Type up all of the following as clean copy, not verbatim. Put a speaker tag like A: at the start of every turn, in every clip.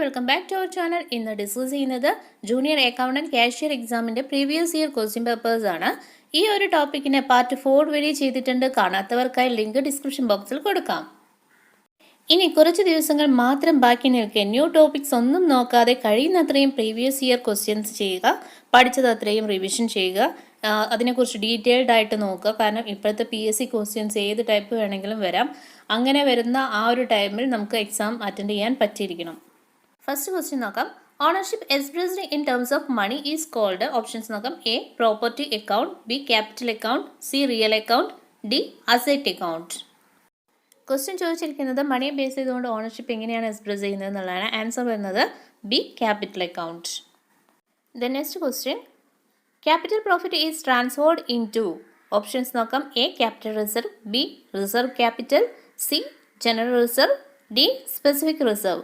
A: Welcome back to our channel. ഇന്ന് discuss ചെയ്യുന്നത് junior accountant cashier എക്സാമിന്റെ പ്രീവിയസ് ഇയർ ക്വസ്റ്റ്യൻ പേപ്പേഴ്സ് ആണ്. ഈ ഒരു ടോപ്പിക്കിനെ പാർട്ട് 4 വരെ ചെയ്തിട്ടുണ്ട്. കാണാത്തവർക്കായി ലിങ്ക് ഡിസ്ക്രിപ്ഷൻ ബോക്സിൽ കൊടുക്കാം. ഇനി കുറച്ച് ദിവസങ്ങൾ മാത്രം ബാക്കി നിൽക്കെ ന്യൂ ടോപ്പിക്സ് ഒന്നും നോക്കാതെ കഴിയുന്നത്രയും പ്രീവിയസ് ഇയർ ക്വസ്റ്റ്യൻസ് ചെയ്യുക, പഠിച്ചത് അത്രയും റിവിഷൻ ചെയ്യുക, അതിനെക്കുറിച്ച് ഡീറ്റെയിൽഡ് ആയിട്ട് നോക്കുക. കാരണം ഇപ്പോഴത്തെ PSC ക്വസ്റ്റ്യൻസ് ഏത് ടൈപ്പ് വേണമെങ്കിലും വരാം. അങ്ങനെ വരുന്ന ആ ഒരു ടൈമിൽ നമുക്ക് എക്സാം അറ്റൻഡ് ചെയ്യാൻ പറ്റിയിരിക്കണം. ഫസ്റ്റ് ക്വസ്റ്റ്യൻ നോക്കാം. Ownership expressed in terms of money is called. Options നോക്കാം. A property account, B capital account, C real account, D asset account. Question ചോദിച്ചിരിക്കുന്നത് മണിയെ ബേസ് ചെയ്തുകൊണ്ട് ഓണർഷിപ്പ് എങ്ങനെയാണ് എക്സ്പ്രസ് ചെയ്യുന്നത് എന്നുള്ളതാണ്. ആൻസർ വരുന്നത് B capital account. The next question, capital profit is transferred in to. Options നോക്കാം. A capital reserve, B reserve capital, C general reserve, D specific reserve.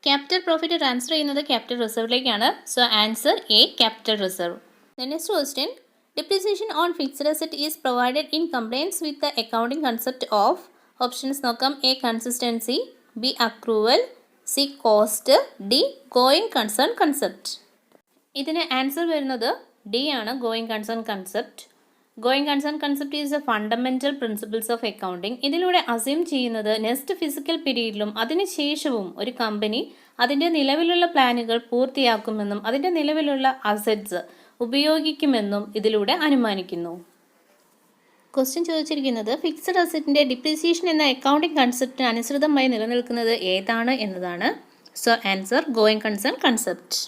A: Capital profit transfer ചെയ്യുന്നത് capital റിസർവിലേക്കാണ്. So answer A capital reserve. The next question, depreciation on fixed asset is provided in compliance with the accounting concept of. Options നോക്കാം. A consistency, B accrual, C cost, D going concern concept. ഇതിന് answer വരുന്നത് D ആണ്, going concern concept. Going concern concept is a fundamental principles of accounting. ഇതിലൂടെ assume ചെയ്യുന്നത് next physical പീരീഡിലും അതിനുശേഷവും ഒരു company അതിൻ്റെ നിലവിലുള്ള പ്ലാനുകൾ പൂർത്തിയാക്കുമെന്നും അതിൻ്റെ നിലവിലുള്ള അസറ്റ്സ് ഉപയോഗിക്കുമെന്നും ഇതിലൂടെ അനുമാനിക്കുന്നു. ക്വസ്റ്റ്യൻ ചോദിച്ചിരിക്കുന്നത് ഫിക്സഡ് അസറ്റിൻ്റെ ഡിപ്രീസിയേഷൻ എന്ന അക്കൗണ്ടിംഗ് കൺസെപ്റ്റിന് അനുസൃതമായി നിലനിൽക്കുന്നത് ഏതാണ് എന്നതാണ്. So answer going concern concept.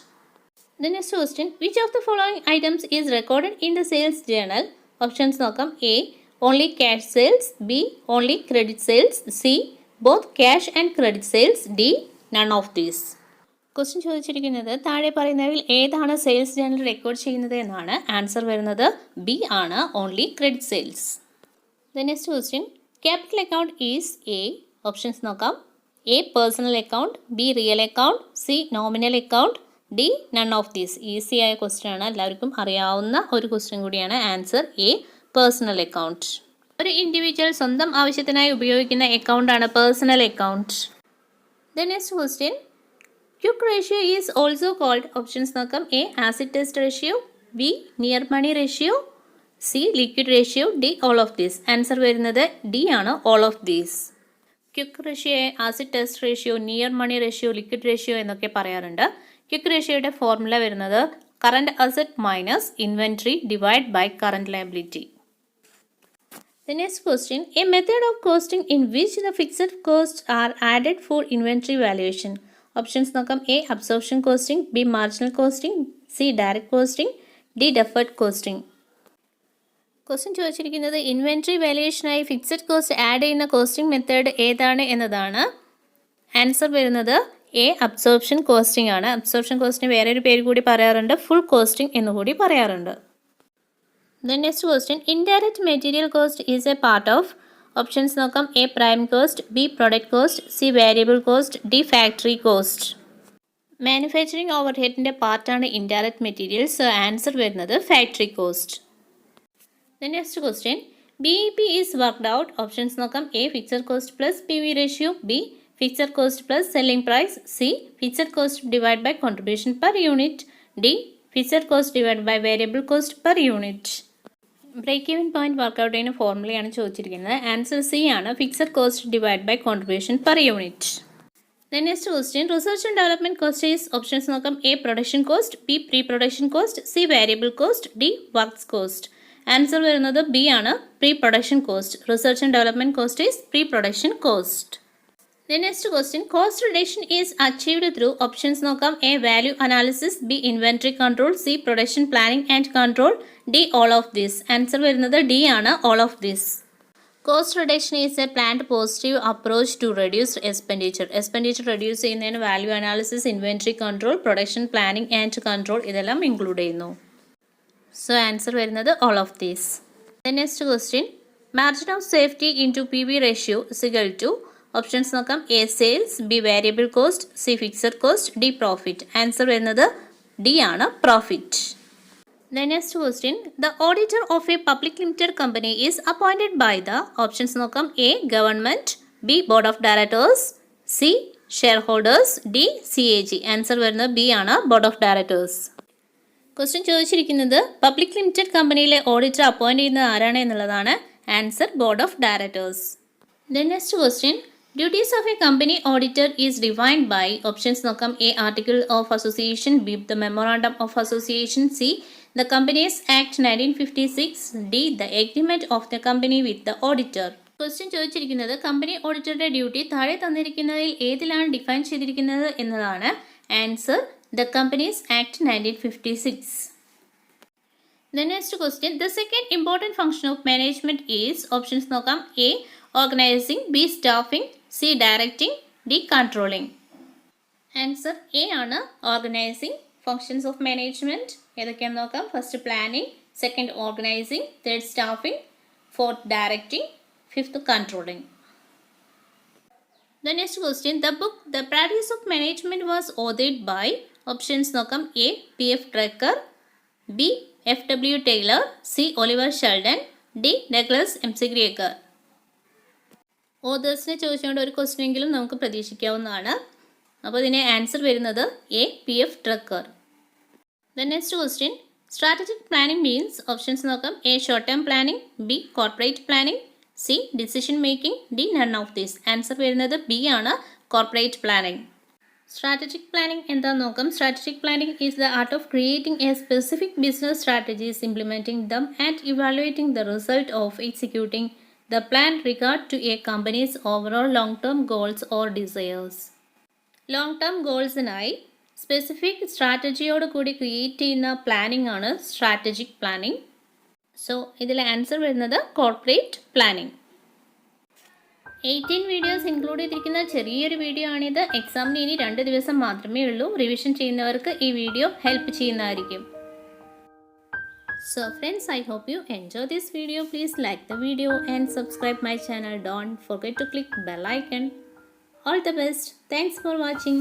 A: The next question, which of the following items is recorded in the sales journal? Options നോക്കാം. A only cash sales, B only credit sales, C both cash and credit sales, D none of these. Question ചോദിച്ചിരിക്കുന്നത് താഴെ പറയുന്നവയിൽ ഏതാണ് sales journal record ചെയ്യുന്നത് എന്നാണ്. Answer വരുന്നത് B ആണ്, only credit sales. The next question, capital account is a. Options നോക്കാം. A personal account, B real account, C nominal account, D none of these. Easy ആയ ക്വസ്റ്റ്യൻ ആണ്, എല്ലാവർക്കും അറിയാവുന്ന ഒരു ക്വസ്റ്റ്യൻ കൂടിയാണ്. Answer A personal account. ഒരു individual സ്വന്തം ആവശ്യത്തിനായി ഉപയോഗിക്കുന്ന അക്കൗണ്ടാണ് personal account. The next question, quick ratio is also called. Options നോക്കാം. A acid test ratio, B near money ratio, C liquid ratio, D all of these. Answer വരുന്നത് D ആണ്, all of these. Quick റേഷ്യോയെ acid test ratio, near money ratio, liquid ratio എന്നൊക്കെ പറയാറുണ്ട്. Quick റേഷ്യോയുടെ formula വരുന്നത് current asset minus inventory divide by current liability. The next question, a method of costing in which the fixed cost are added for inventory valuation. Options നോക്കാം. A absorption costing, B marginal costing, C direct costing, D deferred costing. Question ചോദിച്ചിരിക്കുന്നത് inventory വാല്യുവേഷനായി fixed cost add ചെയ്യുന്ന costing method ഏതാണ് എന്നതാണ്. Answer വരുന്നത് A absorption costing ആണ്. Absorption കോസ്റ്റിന് വേറൊരു പേര് കൂടി പറയാറുണ്ട്, ഫുൾ കോസ്റ്റിംഗ് എന്നുകൂടി പറയാറുണ്ട്. The next question, indirect material cost is a part of. Options നോക്കാം. A prime cost, B product cost, C variable cost, D factory cost. Manufacturing ഓവർ ഹെഡിൻ്റെ പാർട്ടാണ് ഇൻഡയറക്റ്റ് മെറ്റീരിയൽ. സോ ആൻസർ വരുന്നത് factory cost. The next question, BEP is worked out. Options നോക്കാം. A fixed cost plus PV ratio, B fixed cost plus selling price, C fixed cost divide by contribution per unit, D fixed cost divide by variable cost per unit. Break even point work out ചെയ്യുന്ന ഫോർമുലയാണ് ചോദിച്ചിരിക്കുന്നത്. Answer C ആണ്, fixed cost divide by contribution per unit. The next question, research and development cost is. Options നോക്കാം. A production cost, B pre production cost, C variable cost, D works cost. Answer വരുന്നത് B ആണ്, pre production cost. Research and development cost is pre production cost. The next question, cost reduction is achieved through. Options നോക്കാം. A value analysis, B inventory control, C production planning and control, D all of this. Answer വരുന്നത് D ആണ്, all of this. Cost reduction is a planned positive approach to reduce expenditure. Expenditure reduce ചെയ്യുന്നതിന് value analysis, inventory control, production planning and control ഇതെല്ലാം include ചെയ്യുന്നു. So answer വരുന്നത് all of this. The next question, margin of safety into PV ratio is equal to. Options നോക്കാം. A sales, B variable cost, C fixed cost, D profit. Answer വരുന്നത് D ആണ്, profit. The next question, the auditor of a public limited company is appointed by the. Options നോക്കാം. A government, B board of directors, C share holders, D CAG. Answer വരുന്നത് B ആണ്, board of directors. Question ചോദിച്ചിരിക്കുന്നത് public limited കമ്പനിയിലെ auditor appoint ചെയ്യുന്നത് ആരാണ് എന്നുള്ളതാണ്. Answer board of directors. Then next question, duties of a company auditor is defined by options നോക്കാം. A article of association, B the memorandum of association, C the companies act 1956, D the agreement of the company with the auditor. Question ചോദിച്ചിരിക്കുന്നത് company ഓഡിറ്ററുടെ duty താഴെ തന്നിരിക്കുന്നതിൽ ഏതിലാണ് define ചെയ്തിരിക്കുന്നത് എന്നതാണ്. Answer the companies act 1956. The next question, the second important function of management is options നോക്കാം. A organizing, B staffing, C directing, D controlling. Answer A ആണ്, organising. Functions of management ഏതൊക്കെയാണെന്ന് നോക്കാം. First planning, second organising, third staffing, fourth directing, fifth controlling. The next question, the book The Practice of Management was authored by options നോക്കാം. A P.F. Drucker, B F.W. Taylor, C Oliver Sheldon, D Douglas McGregor. ഓതേഴ്സിനെ ചോദിച്ചുകൊണ്ട് ഒരു question എങ്കിലും നമുക്ക് പ്രതീക്ഷിക്കാവുന്നതാണ്. അപ്പോൾ ഇതിന് answer വരുന്നത് A P.F. Drucker. The next question, strategic planning means options നോക്കാം. A short term planning, B corporate planning, C decision making, D none of this. Answer വരുന്നത് ബി ആണ്, കോർപ്പറേറ്റ് പ്ലാനിംഗ്. സ്ട്രാറ്റജിക് പ്ലാനിംഗ് എന്താണെന്ന് നോക്കാം. Strategic planning is the art of creating a specific business strategies, implementing them and evaluating the result of executing the plan regard to a company's overall long term goals or desires. Long term ഗോൾസിനായി specific സ്ട്രാറ്റജിയോട് കൂടി create ചെയ്യുന്ന planning ആണ് strategic planning. So ഇതിലെ answer വരുന്നത് corporate planning. 18 videos include ചെയ്തിരിക്കുന്ന ചെറിയൊരു video ആണിത്. എക്സാമിന് ഇനി 2 ദിവസം മാത്രമേ ഉള്ളൂ. റിവിഷൻ ചെയ്യുന്നവർക്ക് ഈ വീഡിയോ ഹെൽപ്പ് ചെയ്യുന്നതായിരിക്കും. So friends, I hope you enjoy this video. Please like the video and subscribe my channel. Don't forget to click bell icon. All the best. Thanks for watching.